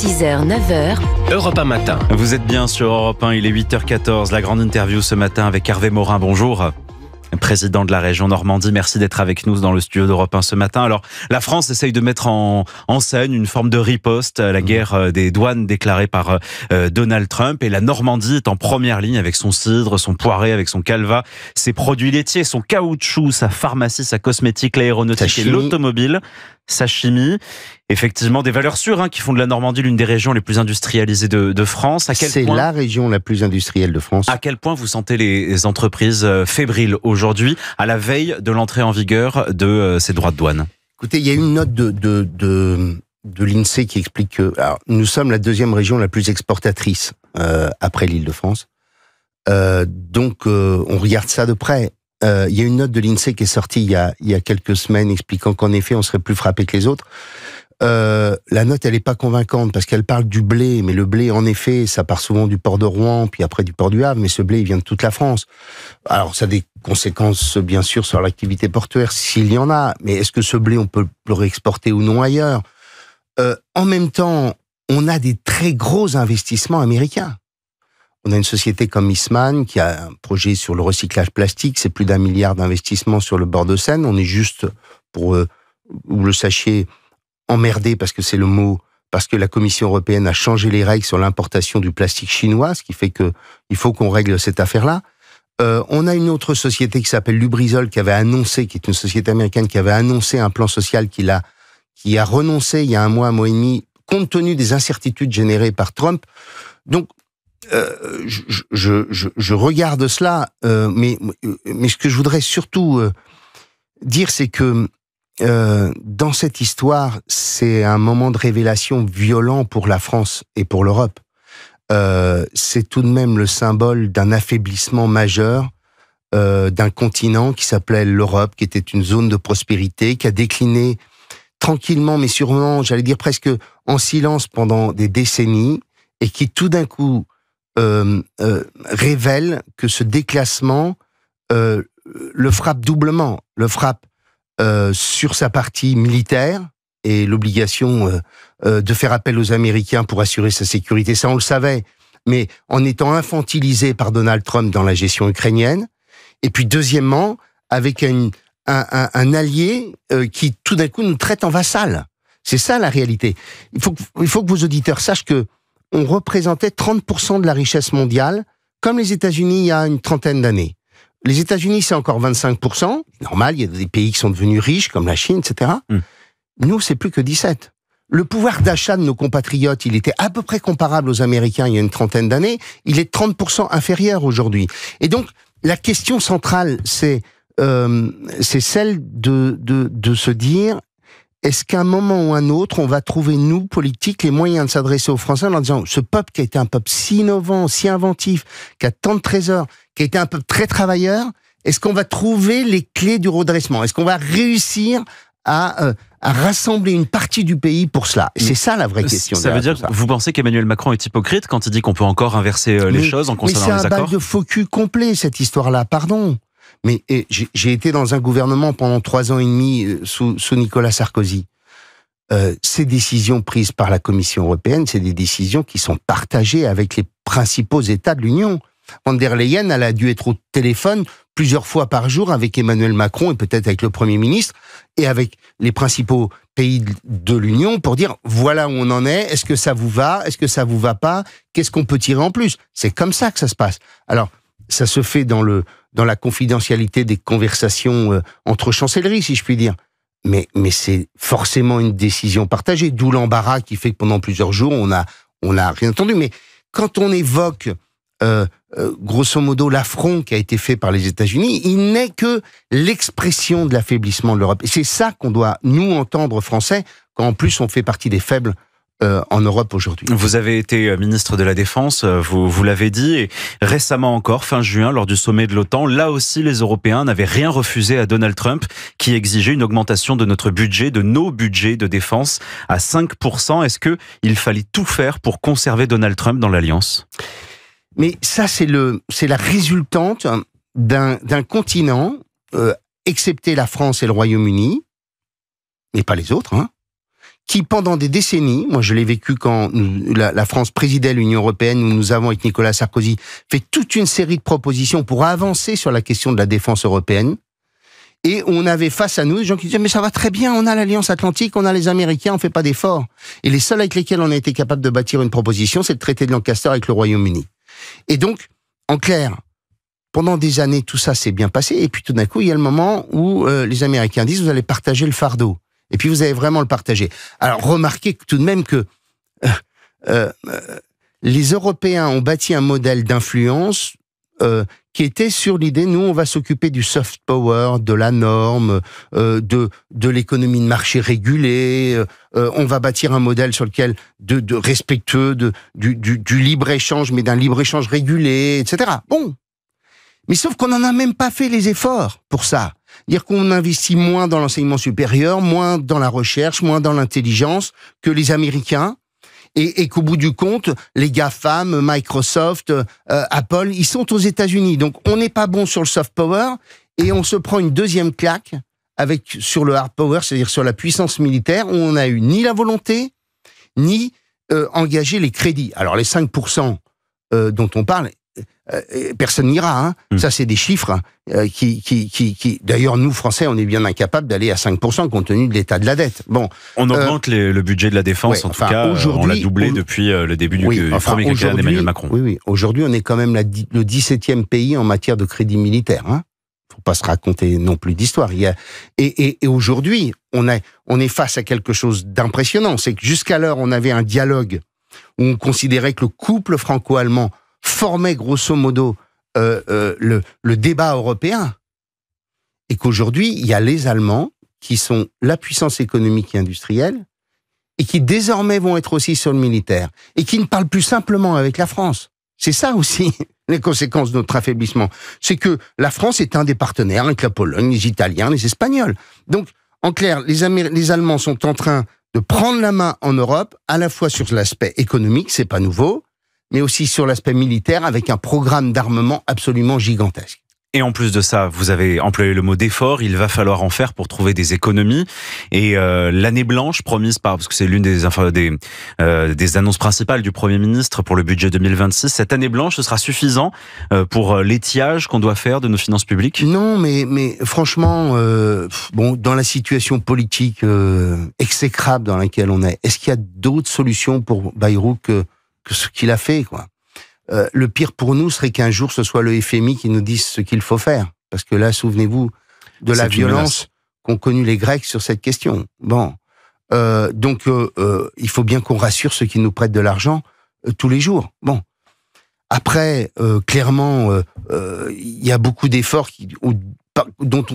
6h, 9h. Europe 1 matin. Vous êtes bien sur Europe 1, il est 8h14. La grande interview ce matin avec Hervé Morin. Bonjour. Président de la région Normandie, merci d'être avec nous dans le studio d'Europe 1 ce matin. Alors, la France essaye de mettre en scène une forme de riposte à la guerre des douanes déclarée par Donald Trump. Et la Normandie est en première ligne avec son cidre, son poiré, avec son calva, ses produits laitiers, son caoutchouc, sa pharmacie, sa cosmétique, l'aéronautique et l'automobile, sa chimie. Effectivement, des valeurs sûres qui font de la Normandie l'une des régions les plus industrialisées de France. C'est la région la plus industrielle de France. À quel point vous sentez les entreprises fébriles aujourd'hui, à la veille de l'entrée en vigueur de ces droits de douane? Écoutez, il y a une note de l'INSEE qui explique que nous sommes la deuxième région la plus exportatrice après l'Île-de-France. Donc, on regarde ça de près. Il y a une note de l'INSEE qui est sortie il y a quelques semaines expliquant qu'en effet, on serait plus frappé que les autres. La note, elle est pas convaincante parce qu'elle parle du blé, mais le blé, en effet, ça part souvent du port de Rouen, puis après du port du Havre, mais ce blé, il vient de toute la France. Alors, ça a des conséquences, bien sûr, sur l'activité portuaire, s'il y en a, mais est-ce que ce blé, on peut le réexporter ou non ailleurs? En même temps, on a des très gros investissements américains. On a une société comme Eastman qui a un projet sur le recyclage plastique, c'est plus d'1 milliard d'investissements sur le bord de Seine. On est juste, pour vous le sachiez, emmerdé, parce que c'est le mot, parce que la Commission européenne a changé les règles sur l'importation du plastique chinois, ce qui fait que il faut qu'on règle cette affaire-là. On a une autre société qui s'appelle Lubrizol, qui avait annoncé, qui est une société américaine, qui avait annoncé un plan social qui a renoncé il y a un mois et demi, compte tenu des incertitudes générées par Trump. Donc, je regarde cela, mais ce que je voudrais surtout dire, c'est que dans cette histoire, c'est un moment de révélation violent pour la France et pour l'Europe. C'est tout de même le symbole d'un affaiblissement majeur d'un continent qui s'appelait l'Europe, qui était une zone de prospérité, qui a décliné tranquillement, mais sûrement, j'allais dire presque en silence pendant des décennies, et qui tout d'un coup révèle que ce déclassement le frappe doublement, le frappe sur sa partie militaire et l'obligation de faire appel aux Américains pour assurer sa sécurité. Ça, on le savait, mais en étant infantilisé par Donald Trump dans la gestion ukrainienne. Et puis, deuxièmement, avec un allié qui, tout d'un coup, nous traite en vassal. C'est ça, la réalité. Il faut que vos auditeurs sachent que on représentait 30% de la richesse mondiale, comme les États-Unis il y a une trentaine d'années. Les États-Unis, c'est encore 25%. Normal, il y a des pays qui sont devenus riches, comme la Chine, etc. Nous, c'est plus que 17%. Le pouvoir d'achat de nos compatriotes, il était à peu près comparable aux Américains il y a une trentaine d'années. Il est 30% inférieur aujourd'hui. Et donc, la question centrale, c'est celle de se dire, est-ce qu'à un moment ou un autre, on va trouver, nous, politiques, les moyens de s'adresser aux Français en leur disant, ce peuple qui a été un peuple si innovant, si inventif, qui a tant de trésors, qui a été un peuple très travailleur, est-ce qu'on va trouver les clés du redressement? Est-ce qu'on va réussir à rassembler une partie du pays pour cela? C'est ça la vraie question. Ça veut dire que vous pensez qu'Emmanuel Macron est hypocrite quand il dit qu'on peut encore inverser les choses en concernant les accords? Mais c'est un bal de faux cul complet, cette histoire-là, pardon. Mais j'ai été dans un gouvernement pendant 3 ans et demi sous Nicolas Sarkozy. Ces décisions prises par la Commission européenne, c'est des décisions qui sont partagées avec les principaux États de l'Union. Von der Leyen, elle a dû être au téléphone plusieurs fois par jour avec Emmanuel Macron et peut-être avec le Premier ministre et avec les principaux pays de l'Union pour dire voilà où on en est, est-ce que ça vous va, est-ce que ça vous va pas, qu'est-ce qu'on peut tirer en plus? C'est comme ça que ça se passe. Alors, ça se fait dans la confidentialité des conversations entre chancelleries, si je puis dire. Mais c'est forcément une décision partagée, d'où l'embarras qui fait que pendant plusieurs jours, on a rien entendu. Mais quand on évoque, grosso modo, l'affront qui a été fait par les États-Unis, il n'est que l'expression de l'affaiblissement de l'Europe. Et c'est ça qu'on doit, nous, entendre Français, quand en plus on fait partie des faibles en Europe aujourd'hui. Vous avez été ministre de la Défense, vous l'avez dit, et récemment encore, fin juin, lors du sommet de l'OTAN, là aussi les Européens n'avaient rien refusé à Donald Trump, qui exigeait une augmentation de notre budget, de nos budgets de défense à 5%. Est-ce qu'il fallait tout faire pour conserver Donald Trump dans l'Alliance? Mais ça, c'est la résultante d'un continent, excepté la France et le Royaume-Uni, mais pas les autres, qui pendant des décennies, moi je l'ai vécu quand la France présidait l'Union européenne, où nous avons avec Nicolas Sarkozy fait toute une série de propositions pour avancer sur la question de la défense européenne. Et on avait face à nous des gens qui disaient mais ça va très bien, on a l'Alliance Atlantique, on a les Américains, on fait pas d'efforts. Et les seuls avec lesquels on a été capable de bâtir une proposition, c'est le traité de Lancaster avec le Royaume-Uni. Et donc, en clair, pendant des années, tout ça s'est bien passé. Et puis tout d'un coup, il y a le moment où les Américains disent vous allez partager le fardeau. Et puis vous allez vraiment le partager. Alors remarquez tout de même que les Européens ont bâti un modèle d'influence qui était sur l'idée, nous, on va s'occuper du soft power, de la norme, de l'économie de marché régulée, on va bâtir un modèle sur lequel de respectueux du libre-échange, mais d'un libre-échange régulé, etc. Bon. Mais sauf qu'on n'en a même pas fait les efforts pour ça. Dire qu'on investit moins dans l'enseignement supérieur, moins dans la recherche, moins dans l'intelligence que les Américains, et qu'au bout du compte, les GAFAM, Microsoft, Apple, ils sont aux États-Unis. Donc on n'est pas bon sur le soft power, et on se prend une deuxième claque sur le hard power, c'est-à-dire sur la puissance militaire, où on n'a eu ni la volonté, ni engagé les crédits. Alors les 5% dont on parle, personne n'ira, hein. Ça c'est des chiffres qui d'ailleurs nous Français on est bien incapables d'aller à 5% compte tenu de l'état de la dette. Bon, on augmente le budget de la défense, ouais, en tout cas on l'a doublé depuis le début du premier quinquennat d'Emmanuel Macron. Oui, aujourd'hui on est quand même le 17e pays en matière de crédit militaire, hein. Faut pas se raconter non plus d'histoire. Et aujourd'hui on est face à quelque chose d'impressionnant, c'est que jusqu'alors on avait un dialogue où on considérait que le couple franco-allemand formait grosso modo le débat européen, et qu'aujourd'hui, il y a les Allemands qui sont la puissance économique et industrielle, et qui désormais vont être aussi sur le militaire, et qui ne parlent plus simplement avec la France. C'est ça aussi les conséquences de notre affaiblissement. C'est que la France est un des partenaires avec la Pologne, les Italiens, les Espagnols. Donc, en clair, les Allemands sont en train de prendre la main en Europe, à la fois sur l'aspect économique, c'est pas nouveau, mais aussi sur l'aspect militaire, avec un programme d'armement absolument gigantesque. Et en plus de ça, vous avez employé le mot d'effort, il va falloir en faire pour trouver des économies. Et l'année blanche promise parce que c'est l'une des annonces principales du Premier ministre pour le budget 2026, cette année blanche, ce sera suffisant pour l'étiage qu'on doit faire de nos finances publiques ? Non, mais franchement, dans la situation politique exécrable dans laquelle on est qu'il y a d'autres solutions pour Bayrou que ce qu'il a fait, quoi. Le pire pour nous serait qu'un jour ce soit le FMI qui nous dise ce qu'il faut faire. Parce que là, souvenez-vous de la violence qu'ont connue les Grecs sur cette question. Bon. Donc, il faut bien qu'on rassure ceux qui nous prêtent de l'argent tous les jours. Bon. Après, clairement, il y a beaucoup d'efforts dont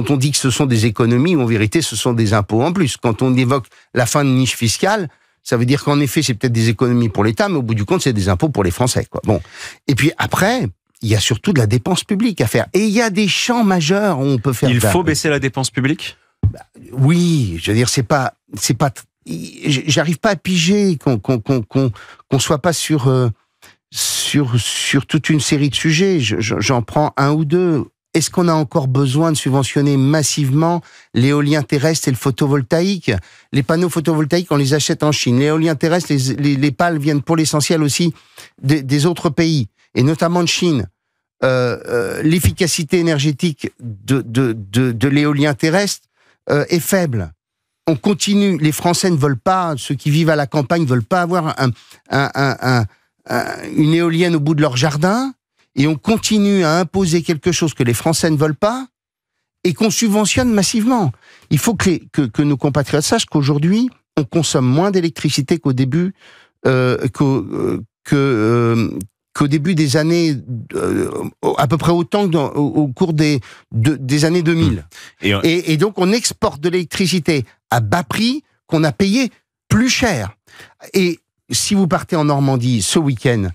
on dit que ce sont des économies, ou en vérité, ce sont des impôts en plus. Quand on évoque la fin de niche fiscale, ça veut dire qu'en effet, c'est peut-être des économies pour l'État, mais au bout du compte, c'est des impôts pour les Français, quoi. Bon. Et puis après, il y a surtout de la dépense publique à faire. Et il y a des champs majeurs où on peut faire. Il faut baisser la dépense publique ? Oui, je veux dire, c'est pas. J'arrive pas à piger qu'on soit pas sur toute une série de sujets. J'en prends un ou deux. Est-ce qu'on a encore besoin de subventionner massivement l'éolien terrestre et le photovoltaïque ? Les panneaux photovoltaïques, on les achète en Chine. L'éolien terrestre, les pales viennent pour l'essentiel aussi des autres pays, et notamment de Chine. L'efficacité énergétique de l'éolien terrestre est faible. On continue, les Français ne veulent pas, ceux qui vivent à la campagne ne veulent pas avoir une éolienne au bout de leur jardin. Et on continue à imposer quelque chose que les Français ne veulent pas et qu'on subventionne massivement. Il faut que nos compatriotes sachent qu'aujourd'hui, on consomme moins d'électricité qu'au début, qu'au début des années, à peu près autant au cours des années 2000. Et donc, on exporte de l'électricité à bas prix qu'on a payé plus cher. Et si vous partez en Normandie ce week-end,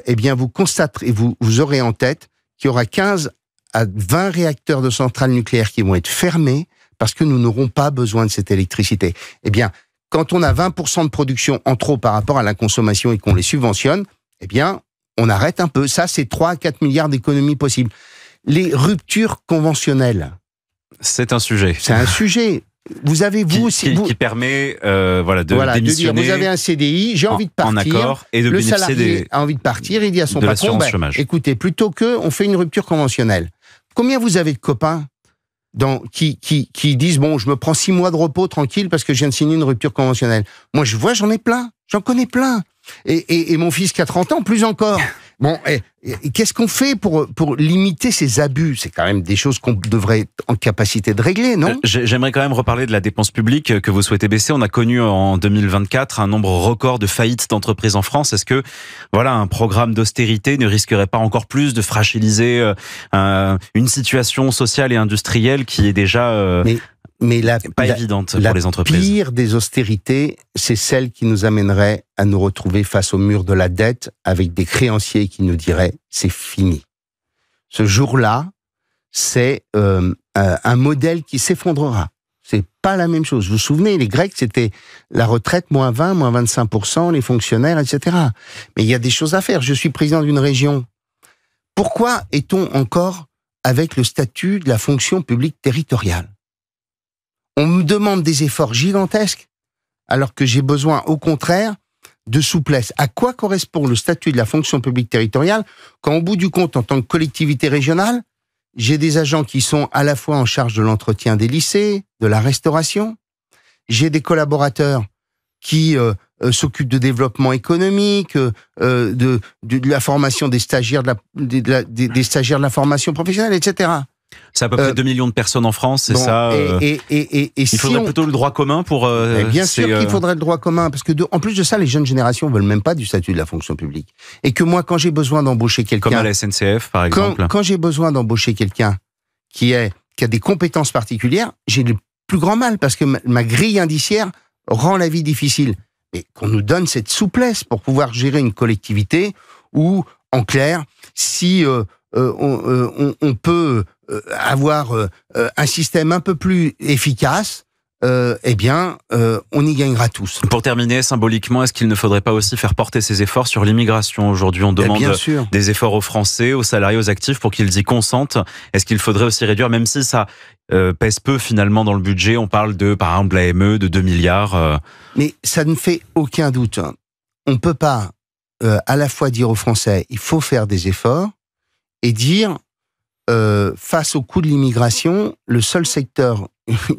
eh bien, vous constaterez, vous aurez en tête qu'il y aura 15 à 20 réacteurs de centrales nucléaires qui vont être fermés parce que nous n'aurons pas besoin de cette électricité. Eh bien, quand on a 20% de production en trop par rapport à la consommation et qu'on les subventionne, eh bien, on arrête un peu. Ça, c'est 3 à 4 milliards d'économies possibles. Les ruptures conventionnelles. C'est un sujet. C'est un sujet. Vous avez vous aussi qui permet de démissionner, de dire vous avez un CDI, j'ai envie de partir, en accord, et de le bénéficier salarié a envie de partir, il dit à son patron, écoutez, plutôt que on fait une rupture conventionnelle. Combien vous avez de copains qui disent bon, je me prends 6 mois de repos tranquille parce que je viens de signer une rupture conventionnelle. Moi, j'en ai plein, j'en connais plein. Et mon fils qui a 30 ans, plus encore. Bon, qu'est-ce qu'on fait pour limiter ces abus? C'est quand même des choses qu'on devrait être en capacité de régler, non? J'aimerais quand même reparler de la dépense publique que vous souhaitez baisser. On a connu en 2024 un nombre record de faillites d'entreprises en France. Est-ce que un programme d'austérité ne risquerait pas encore plus de fragiliser une situation sociale et industrielle qui est déjà pas évidente pour les entreprises? La pire des austérités, c'est celle qui nous amènerait à nous retrouver face au mur de la dette avec des créanciers qui nous diraient « c'est fini ». Ce jour-là, c'est un modèle qui s'effondrera. C'est pas la même chose. Vous vous souvenez, les Grecs, c'était la retraite, moins 20, moins 25%, les fonctionnaires, etc. Mais il y a des choses à faire. Je suis président d'une région. Pourquoi est-on encore avec le statut de la fonction publique territoriale? On me demande des efforts gigantesques, alors que j'ai besoin, au contraire, de souplesse. À quoi correspond le statut de la fonction publique territoriale quand, au bout du compte, en tant que collectivité régionale, j'ai des agents qui sont à la fois en charge de l'entretien des lycées, de la restauration, j'ai des collaborateurs qui s'occupent de développement économique, de la formation des stagiaires, des stagiaires de la formation professionnelle, etc. C'est à peu près 2 millions de personnes en France, c'est ça. Il faudrait plutôt le droit commun pour. Bien sûr qu'il faudrait le droit commun, parce que en plus de ça, les jeunes générations veulent même pas du statut de la fonction publique. Et que moi, quand j'ai besoin d'embaucher quelqu'un, comme à la SNCF par exemple, quand j'ai besoin d'embaucher quelqu'un qui a des compétences particulières, j'ai le plus grand mal parce que ma grille indiciaire rend la vie difficile. Et qu'on nous donne cette souplesse pour pouvoir gérer une collectivité où, en clair, si on peut avoir un système un peu plus efficace, on y gagnera tous. Pour terminer, symboliquement, est-ce qu'il ne faudrait pas aussi faire porter ces efforts sur l'immigration? Aujourd'hui, on demande des efforts aux Français, aux salariés, aux actifs pour qu'ils y consentent. Est-ce qu'il faudrait aussi réduire, même si ça pèse peu finalement dans le budget? On parle par exemple, l'AME de 2 milliards. Mais ça ne fait aucun doute. On ne peut pas à la fois dire aux Français, il faut faire des efforts, et dire, face au coût de l'immigration, le seul secteur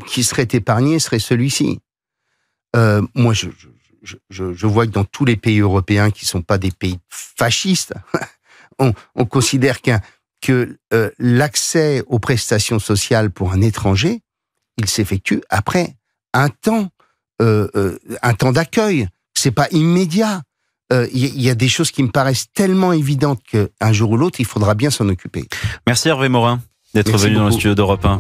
qui serait épargné serait celui-ci. Moi, je vois que dans tous les pays européens qui ne sont pas des pays fascistes, on considère que l'accès aux prestations sociales pour un étranger, il s'effectue après un temps d'accueil. C'est pas immédiat. Il y a des choses qui me paraissent tellement évidentes qu'un jour ou l'autre, il faudra bien s'en occuper. Merci Hervé Morin d'être venu dans le studio d'Europe 1.